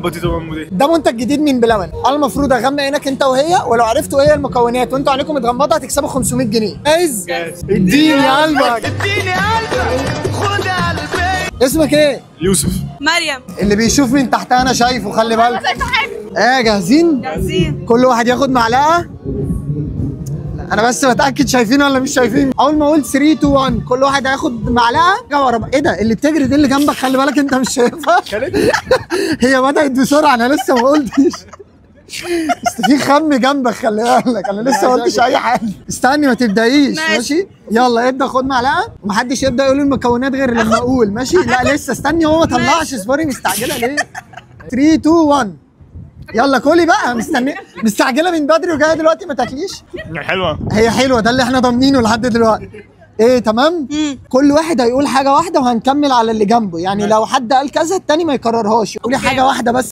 بطيطه مامو ده منتج جديد من بلبن. انا المفروض اغمق عينك انت وهي، ولو عرفتوا ايه المكونات وانتوا عينيكم متغمضه هتكسبوا 500 جنيه. جاهز؟ اديني قلبك، اديني قلبك، خد قلبي. اسمك ايه؟ يوسف. مريم. اللي بيشوف من تحت انا شايفه، خلي بالك. ايه جاهزين؟ جاهزين. كل واحد ياخد معلقه. انا بس بتاكد شايفين ولا مش شايفين. اول ما اقول 3 2 1 كل واحد هياخد معلقه ورا بعض. ايه ده اللي بتجري دي اللي جنبك؟ خلي بالك انت مش شايفها. هي بدات بسرعه، انا لسه ما قلتش. بس في خم جنبك خلي بالك، انا لسه ما قلتش اي حاجه. استني ما تبدايش. ماشي يلا ابدا خد معلقه، ومحدش يبدا يقول المكونات غير لما اقول. ماشي؟ لا لسه استني، هو ما طلعش. اصبري، مستعجله ليه؟ 3 2 1 يلا كلي بقى. مستعجله من بدري وجايه دلوقتي ما تاكليش. حلوه. هي حلوه، ده اللي احنا ضامنينه لحد دلوقتي. ايه تمام؟ كل واحد هيقول حاجه واحده وهنكمل على اللي جنبه، يعني لو حد قال كذا التاني ما يكررهاش. قولي حاجه واحده بس.